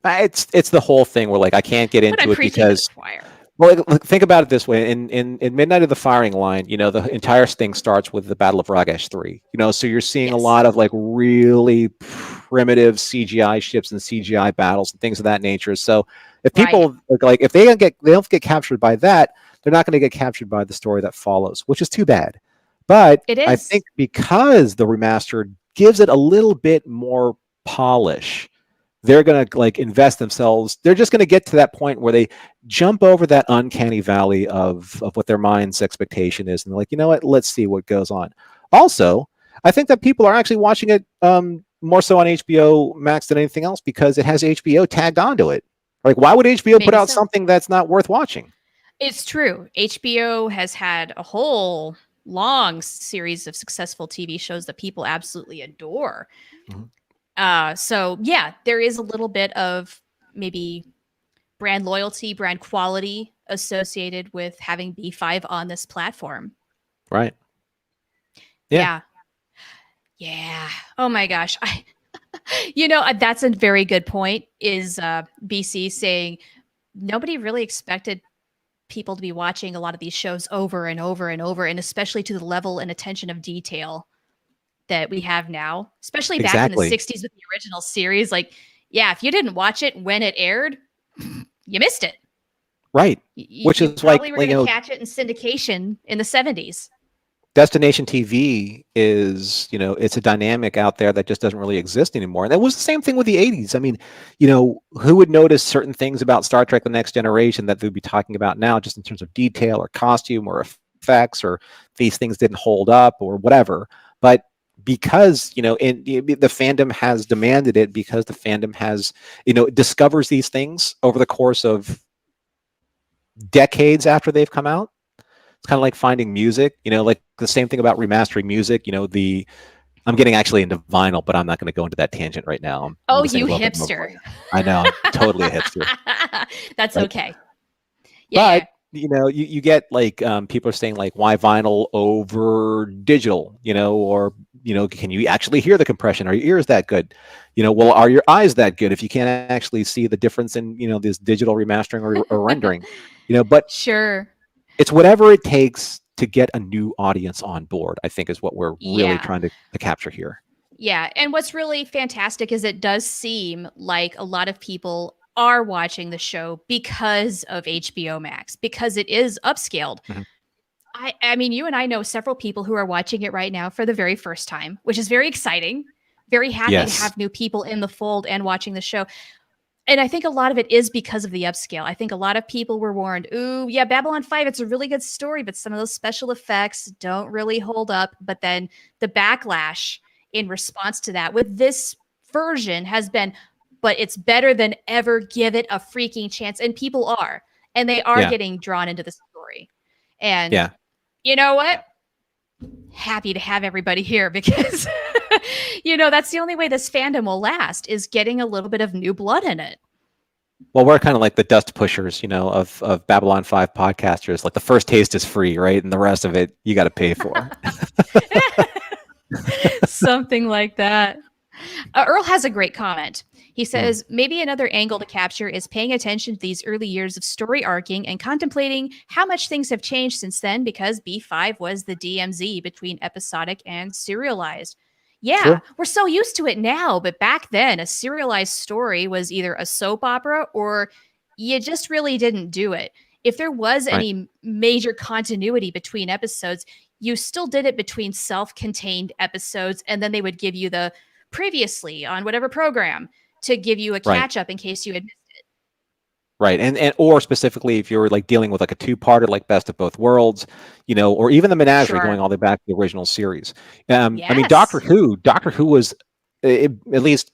It's the whole thing where like I can't get But I'm into it preaching to the because choir. well, like, think about it this way: in Midnight of the Firing Line, the entire thing starts with the Battle of Ragash 3. So you're seeing a Yes. lot of like really primitive CGI ships and CGI battles and things of that nature. So if Right. people like if they don't get captured by that, they're not going to get captured by the story that follows, which is too bad. But It I is. think because the remastered gives it a little bit more polish, they're going to like invest themselves. They're just going to get to that point where they jump over that uncanny valley of what their mind's expectation is. And they're like, you know what, let's see what goes on. Also, I think that people are actually watching it more so on HBO Max than anything else because it has HBO tagged onto it. Like, why would HBO put Maybe out so. something that's not worth watching? It's true. HBO has had a whole long series of successful TV shows that people absolutely adore. Mhm. So yeah, there is a little bit of maybe brand loyalty, brand quality associated with having B5 on this platform. Right. Yeah. Yeah. Yeah. Oh my gosh. That's a very good point is BC saying nobody really expected people to be watching a lot of these shows over and over and over, and especially to the level and attention of detail that we have now, especially back in the Exactly. 60s with the original series. Like, yeah, if you didn't watch it when it aired, you missed it. Right. Which You is like, probably were going to catch it in syndication in the 70s. destination TV is, it's a dynamic out there that just doesn't really exist anymore. And that was the same thing with the 80s. I mean, who would notice certain things about Star Trek: The Next Generation that they'd be talking about now, just in terms of detail or costume or effects, or these things didn't hold up or whatever. But because, the fandom has demanded it, because the fandom has, discovers these things over the course of decades after they've come out. It's kind of like finding music, like the same thing about remastering music. I'm getting actually into vinyl, but I'm not going to go into that tangent right now. Oh, you hipster. I know, I'm totally a hipster. That's right? Okay. Yeah, but you get like people are saying like, why vinyl over digital? Or can you actually hear the compression? Are your ears that good? Well, are your eyes that good if you can't actually see the difference in this digital remastering or rendering? But sure. It's whatever it takes to get a new audience on board, I think, is what we're really trying to capture here. Yeah. And what's really fantastic is it does seem like a lot of people are watching the show because of HBO Max, because it is upscaled. Mm-hmm. I mean, you and I know several people who are watching it right now for the very first time, which is very exciting. Very happy to have new people in the fold and watching the show. And I think a lot of it is because of the upscale. I think a lot of people were warned, ooh, yeah, Babylon 5, it's a really good story, but some of those special effects don't really hold up. But then the backlash in response to that with this version has been, but it's better than ever. Give it a freaking chance. And people are. And they are getting drawn into the story. And you know what? Happy to have everybody here because, that's the only way this fandom will last is getting a little bit of new blood in it. Well, we're kind of like the dust pushers, of Babylon 5 podcasters. Like the first taste is free, right? And the rest of it, you got to pay for. Something like that. Earl has a great comment. He says, maybe another angle to capture is paying attention to these early years of story arcing and contemplating how much things have changed since then because B5 was the DMZ between episodic and serialized. Yeah, sure. We're so used to it now, but back then a serialized story was either a soap opera or you just really didn't do it. If there was any major continuity between episodes, you still did it between self-contained episodes, and then they would give you the previously on whatever program to give you a catch up in case you had missed it. Right. And or specifically if you're like dealing with like a two-parter like Best of Both Worlds, or even the Menagerie going all the way back to the original series. I mean, Doctor Who was at least,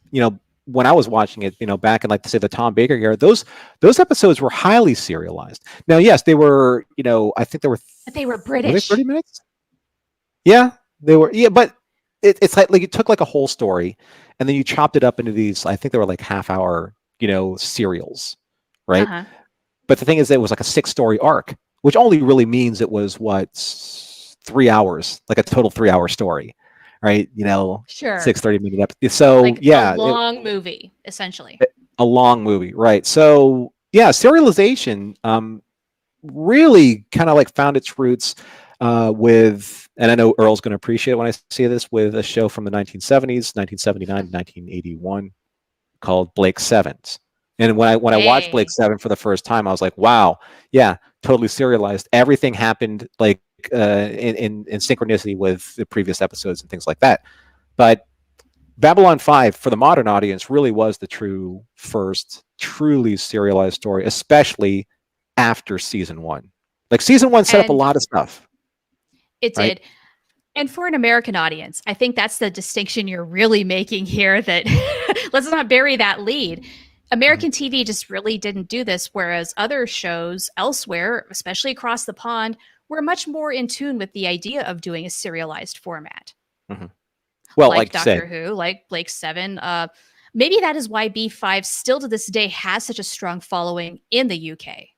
when I was watching it, back in like say the Tom Baker era, those episodes were highly serialized. Now, yes, they were, I think they were but they were British. Were they 30 minutes? Yeah, they were. Yeah, but it's like it took like a whole story and then you chopped it up into these, I think they were like half-hour, serials, right? Uh-huh. But the thing is, it was like a 6-story arc, which only really means it was 3 hours, like a total 3-hour story, right? Sure. 6 30-minute episodes. So like a long movie, essentially. A long movie, right? So yeah, serialization really kind of like found its roots with, and I know Earl's going to appreciate it when I say this, with a show from the 1970s, 1979 to 1981 called Blake Sevens. And when I watched Blake Seven for the first time, I was like, wow, yeah, totally serialized. Everything happened like in synchronicity with the previous episodes and things like that. But Babylon 5 for the modern audience really was the first truly serialized story, especially after season 1. Like season 1 set up a lot of stuff. It did. And for an American audience, I think that's the distinction you're really making here, that let's not bury that lead. American TV just really didn't do this, whereas other shows elsewhere, especially across the pond, were much more in tune with the idea of doing a serialized format. Well, like Doctor Who, like Blake Seven. maybe that is why B5 still to this day has such a strong following in the UK.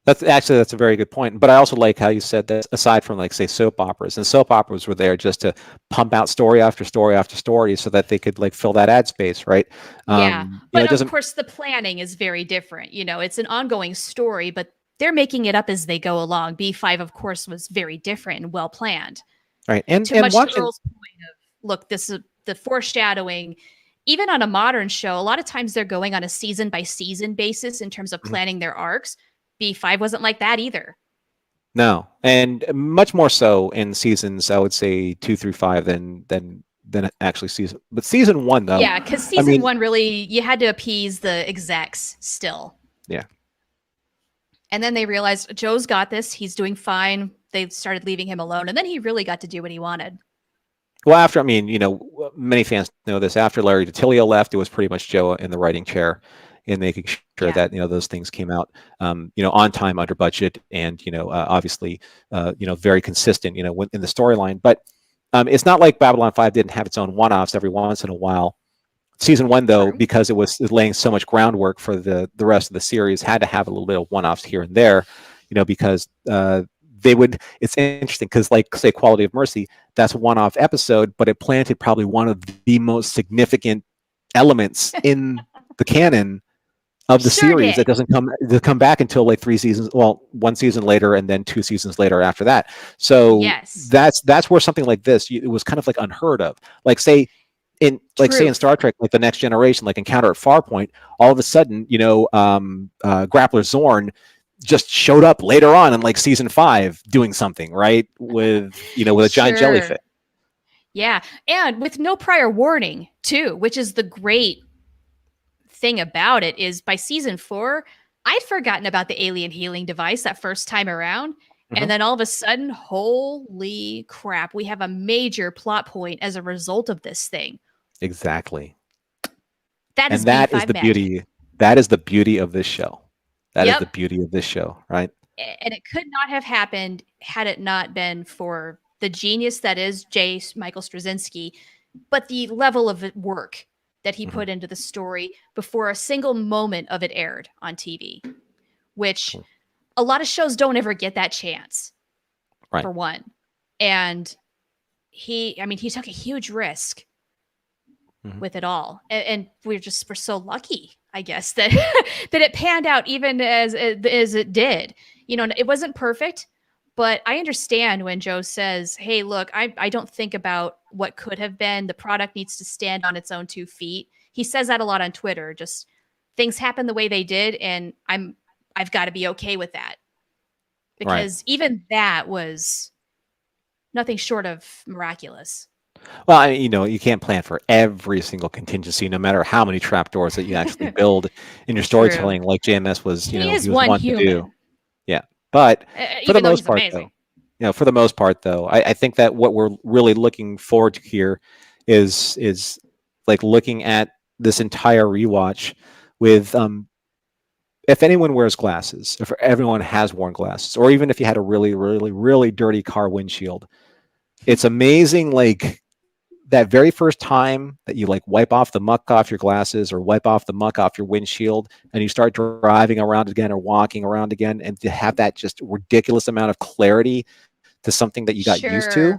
That's a very good point. But I also like how you said that aside from like say soap operas, and soap operas were there just to pump out story after story after story so that they could like fill that ad space, right? Yeah. You know, But it of doesn't course the planning is very different. You know, it's an ongoing story, but they're making it up as they go along. B5, of course, was very different and well planned. right. Too And much to watching Earl's point of look, this is the foreshadowing. Even on a modern show, a lot of times they're going on a season by season basis in terms of Mhm. planning their arcs. B5 wasn't like that either. No, and much more so in seasons I would say 2 through 5 than actually season. But season 1 though, Yeah, because I season mean, one really you had to appease the execs still. yeah. And then they realized Joe's got this. He's doing fine. They started leaving him alone. And then he really got to do what he wanted. Well, after, I mean, you know, many fans know this. After Larry DiTilio left, it was pretty much Joe in the writing chair in making sure Yeah. that, you know, those things came out, you know, on time, under budget, and, you know, obviously, you know, very consistent, you know, in the storyline. But it's not like Babylon 5 didn't have its own one-offs every once in a while. Season 1, though, True. because it was laying so much groundwork for the rest of the series, had to have a little bit of one-offs here and there, you know, because they would. It's interesting because, like, say, Quality of Mercy, that's a one-off episode, but it planted probably one of the most significant elements in the canon of the Sure series did. that doesn't come back until like 3 seasons. Well, 1 season later, and then 2 seasons later after that. So Yes. that's where something like this, it was kind of like unheard of. Like say in Star Trek, like the Next Generation, like Encounter at Farpoint, all of a sudden, you know, Grappler Zorn just showed up later on in like season 5 doing something, right, with, you know, with a giant jellyfish. Yeah, and with no prior warning too, which is the great thing about it. Is by season 4 I'd forgotten about the alien healing device that first time around. Mhm. And then all of a sudden, holy crap, we have a major plot point as a result of this thing. Exactly. That is And that is B5 the magic. beauty. That is the beauty of this show. That is Yep. the beauty of this show, right? And it could not have happened had it not been for the genius that is J. Michael Straczynski, but the level of work that he Mhm. put into the story before a single moment of it aired on TV, which Cool. a lot of shows don't ever get that chance, Right. for one. And he took a huge risk Mhm. with it all. And we're so lucky, I guess, that that it panned out even as it did. You know, it wasn't perfect, but I understand when Joe says, hey, look, I don't think about what could have been. The product needs to stand on its own 2 feet. He says that a lot on Twitter. Just things happen the way they did, and I've got to be okay with that. Because even that was nothing short of miraculous. Well, I mean, you know, you can't plan for every single contingency, no matter how many trapdoors that you actually build in your storytelling, like JMS was, you know, He is he was one wanting to do. human. Yeah. But for the Even though most he's part, amazing. though, you know, for the most part, though, I think that what we're really looking forward to here is like looking at this entire rewatch with if anyone wears glasses, if everyone has worn glasses, or even if you had a really, really, really dirty car windshield, it's amazing, like that very first time that you like wipe off the muck off your glasses or wipe off the muck off your windshield and you start driving around again or walking around again, and to have that just ridiculous amount of clarity to something that you got used to.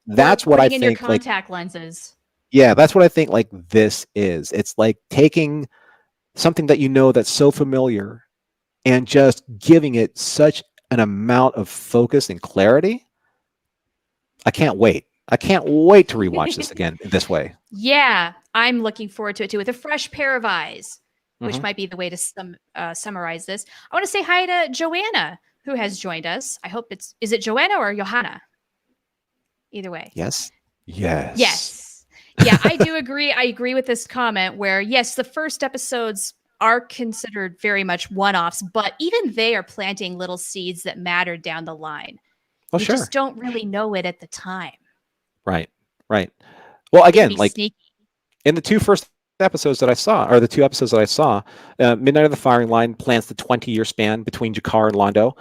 That's what I putting in your think, like, contact lenses. yeah, that's what I think like this is. It's like taking something that you know that's so familiar and just giving it such an amount of focus and clarity. I can't wait. I can't wait to rewatch this again this way. Yeah, I'm looking forward to it too, with a fresh pair of eyes, which Mhm. might be the way to summarize this. I want to say hi to Joanna, who has joined us. I hope is it Joanna or Johanna? Either way. Yes. Yes. Yes. Yeah, I do agree. I agree with this comment where, yes, the first episodes are considered very much one-offs, but even they are planting little seeds that matter down the line. Oh, You sure. just don't really know it at the time. Right. Right. Well, They again, can be like sneaky. in the 2 first episodes that I saw, or the 2 episodes that I saw, Midnight of the Firing Line plants the 20-year span between Jakar and Londo.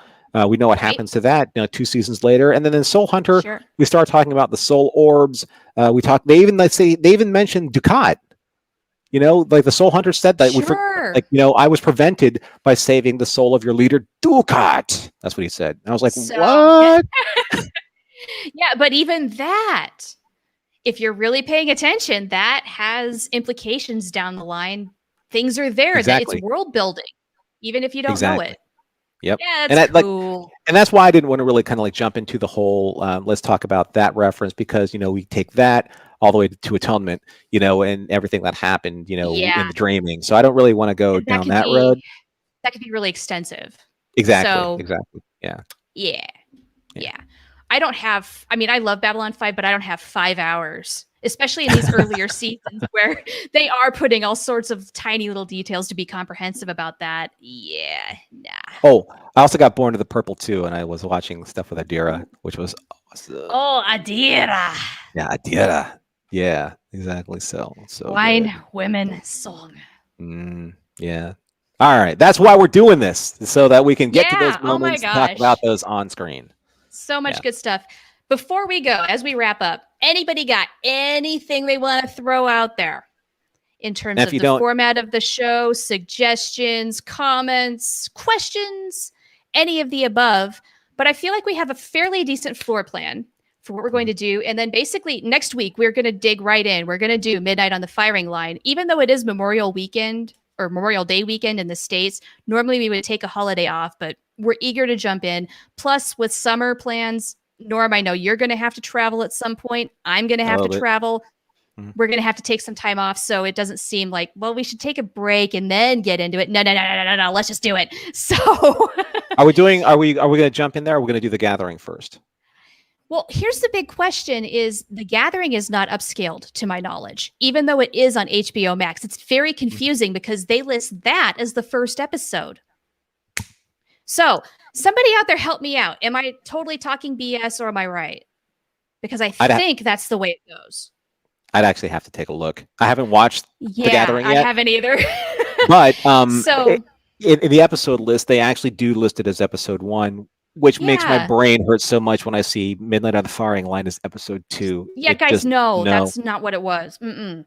We know what Right. happens to that, you know, 2 seasons later, and then in Soul Hunter, Sure. we start talking about the soul orbs. They even mentioned Dukat. You know, like the Soul Hunter said that Sure. like, you know, I was prevented by saving the soul of your leader, Dukat. That's what he said. And I was like, So what? yeah, but even that, if you're really paying attention, that has implications down the line. Things are there that it's Exactly. world building, even if you don't know Exactly. it. Yep. Yeah, And it's that, like, cool. and that's why I didn't want to really kind of like jump into the whole let's talk about that reference, because, you know, we take that all the way to atonement, you know, and everything that happened, you know, in Yeah, the dreaming. So I don't really want to go and down that road. that could be really extensive. Exactly. So Exactly. Yeah. yeah, Yeah. yeah. I don't have. I mean, I love Babylon 5, but I don't have 5 hours, especially in these earlier seasons where they are putting all sorts of tiny little details to be comprehensive about that. Yeah, nah. Oh, I also got Born to the Purple too, and I was watching stuff with Adira, which was awesome. Oh, Adira. Yeah, Adira. Yeah, exactly. So good. Wine, women, song. Yeah. All right. That's why we're doing this, so that we can get to those Yeah. Oh my moments and talk about gosh. those on screen. So Yeah. much good stuff. Before we go, as we wrap up, anybody got anything they want to throw out there in terms And if of you the don't, format of the show, suggestions, comments, questions, any of the above? But I feel like we have a fairly decent floor plan for what we're going to do. And then basically next week, we're going to dig right in. We're going to do Midnight on the Firing Line. Even though it is Memorial Weekend or Memorial Day weekend in the States, normally we would take a holiday off, but we're eager to jump in. Plus, with summer plans, Norm, I know you're going to have to travel at some point. I'm going to a have to little bit. travel. Mhm. We're going to have to take some time off. So it doesn't seem like, well, we should take a break and then get into it. No, no, no, no, no, no. Let's just do it. So, Are we doing? Are we going to jump in there? Or are we going to do the gathering first? well, here's the big question: is The Gathering is not upscaled to my knowledge, even though it is on HBO Max. It's very confusing because they list that as the first episode. So, somebody out there, help me out. Am I totally talking BS or am I right? Because I think that's the way it goes. I'd actually have to take a look. I haven't watched The Gathering I yet, haven't either. but So, in the episode list, they actually do list it as episode 1, which makes my yeah. brain hurt so much when I see Midnight on the Firing Line is episode 2. Yeah, It guys, just no, that's not what it was. Mm-mm.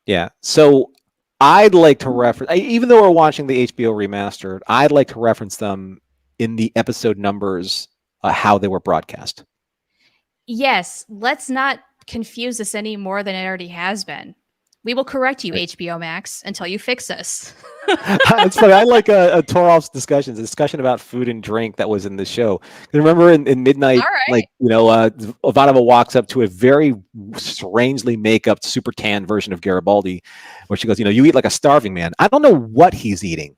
Yeah. So I'd like to reference, even though we're watching the HBO remastered, I'd like to reference them in the episode numbers, how they were broadcast. Yes, let's not confuse this any more than it already has been. We will correct you, Right. HBO Max, until you fix us. It's funny. I like a Torolf's discussion, a discussion about food and drink that was in the show. Remember in Midnight, All right. like, you know, Ivanova walks up to a very strangely make-up, super tan version of Garibaldi, where she goes, you know, you eat like a starving man. I don't know what he's eating.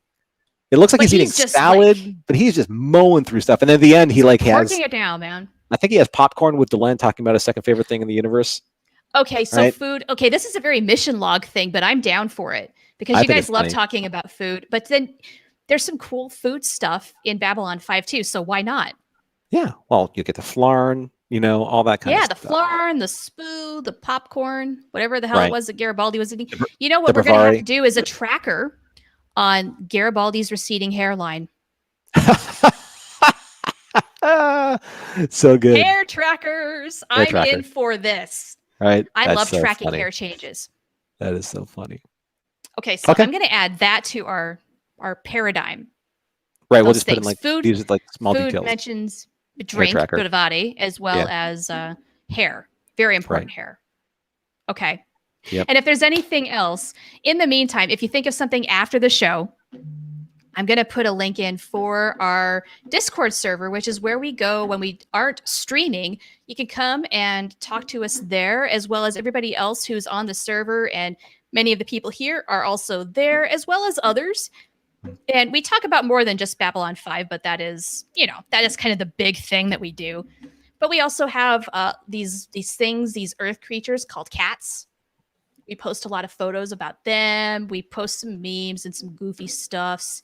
It looks like But he's eating he's just, salad, like, but he's just mowing through stuff. And then at the end, he like has, Working it down, man. I think he has popcorn with Delenn talking about his second favorite thing in the universe. Okay, so Right. food. Okay, this is a very mission log thing, but I'm down for it because I you think guys it's love funny. talking about food. But then there's some cool food stuff in Babylon 5 too, so why not? Yeah. Well, you get the flarn, you know, all that kind Yeah, of the stuff. flarn, the spoo, the popcorn, whatever the hell Right. it was that Garibaldi was eating. The You know what the we're going to have to Bavari. do is a tracker on Garibaldi's receding hairline. So good. Hair trackers. Hair I'm tracker. in for this. Right. I That's love so tracking funny. hair changes. That is so funny. Okay, so Okay. I'm going to add that to our paradigm. Right. We'll Those just put in things. like Food, these are like small food details. mentions drink, tracker. Bravati, as well as hair. Very important hair. Okay. Yep. And if there's anything else, in the meantime, if you think of something after the show, I'm going to put a link in for our Discord server, which is where we go when we aren't streaming. You can come and talk to us there, as well as everybody else who's on the server. And many of the people here are also there, as well as others. And we talk about more than just Babylon 5, but that is, you know, that is kind of the big thing that we do. But we also have these things, these earth creatures called cats. We post a lot of photos about them. We post some memes and some goofy stuffs.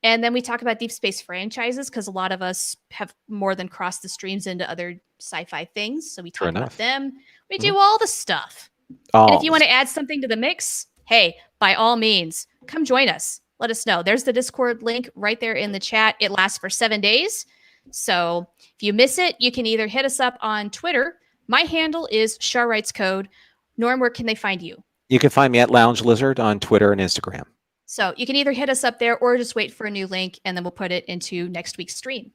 And then we talk about Deep Space franchises because a lot of us have more than crossed the streams into other sci-fi things. So we talk about them. We do all the stuff. And if you want to add something to the mix, hey, by all means, come join us. Let us know. There's the Discord link right there in the chat. It lasts for 7 days. So if you miss it, you can either hit us up on Twitter. My handle is Char Writes Code. Norm, where can they find you? You can find me at Lounge Lizard on Twitter and Instagram. So you can either hit us up there or just wait for a new link and then we'll put it into next week's stream.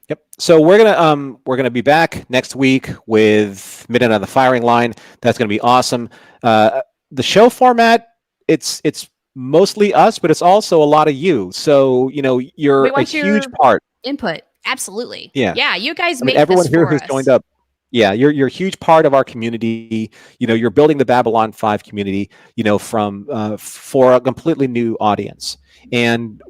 Yep. So we're gonna be back next week with Midnight on the Firing Line. That's gonna be awesome. The show format, it's mostly us, but it's also a lot of you. So you're We a want huge your part. input. Absolutely. Yeah. Yeah, you guys I mean, make everyone this here for who's us. joined up. Yeah, you're a huge part of our community. You're building the Babylon 5 community. From for a completely new audience. And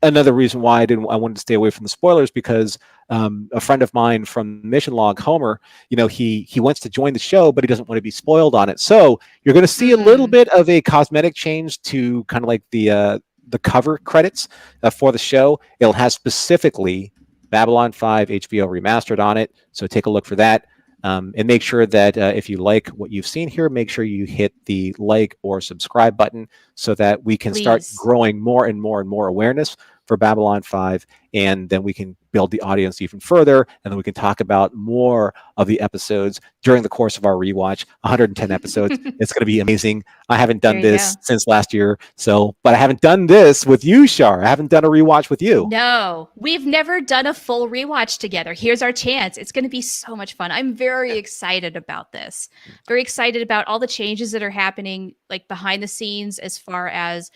another reason why I wanted to stay away from the spoilers because a friend of mine from Mission Log, Homer, he wants to join the show, but he doesn't want to be spoiled on it. So you're going to see a little bit of a cosmetic change to kind of like the cover credits for the show. It'll have specifically Babylon 5 HBO Remastered on it. So take a look for that. And make sure that if you like what you've seen here, make sure you hit the like or subscribe button so that we can start growing more and more and more awareness for Babylon 5. And then we can build the audience even further. And then we can talk about more of the episodes during the course of our rewatch. 110 episodes. It's going to be amazing. I haven't done this since last year. But I haven't done this with you, Char. I haven't done a rewatch with you. No, we've never done a full rewatch together. Here's our chance. It's going to be so much fun. I'm very excited about this. Very excited about all the changes that are happening, like behind the scenes, as far as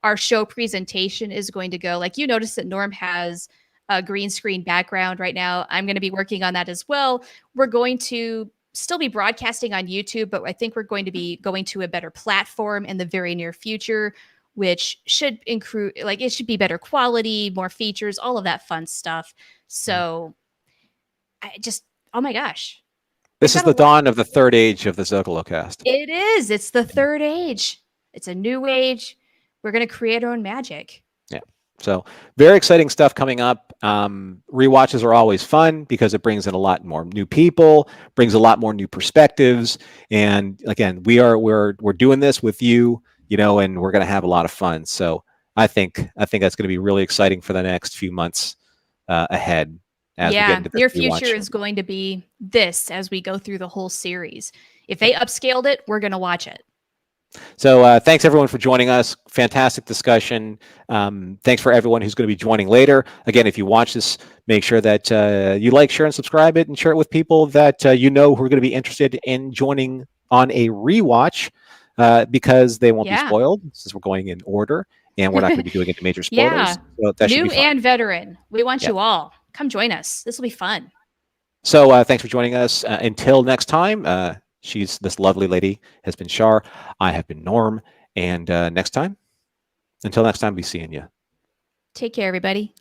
our show presentation is going to go. Like you notice that Norm has a green screen background right now. I'm going to be working on that as well. We're going to still be broadcasting on YouTube, but I think we're going to be going to a better platform in the very near future, which should include, like, it should be better quality, more features, all of that fun stuff. So oh my gosh. This is the dawn of the third age of the ZócaloCast. It is. It's the third age. It's a new age. We're going to create our own magic. Yeah. So very exciting stuff coming up. Rewatches are always fun because it brings in a lot more new people, brings a lot more new perspectives. And again, we're doing this with you, and we're going to have a lot of fun. So I think that's going to be really exciting for the next few months ahead. As we get into this near rewatch. future is going to be this as we go through the whole series. If they upscaled it, we're going to watch it. So thanks everyone for joining us. Fantastic discussion. Thanks for everyone who's going to be joining later. Again, if you watch this, make sure that you like, share, and subscribe it, and share it with people that who are going to be interested in joining on a rewatch because they won't be spoiled since we're going in order, and we're not going to be doing any major spoilers. So that should be fun. New and veteran. We want you all. Come join us. This will be fun. So thanks for joining us. Until next time, this lovely lady has been Char. I have been Norm. And until next time, be seeing you. Take care, everybody.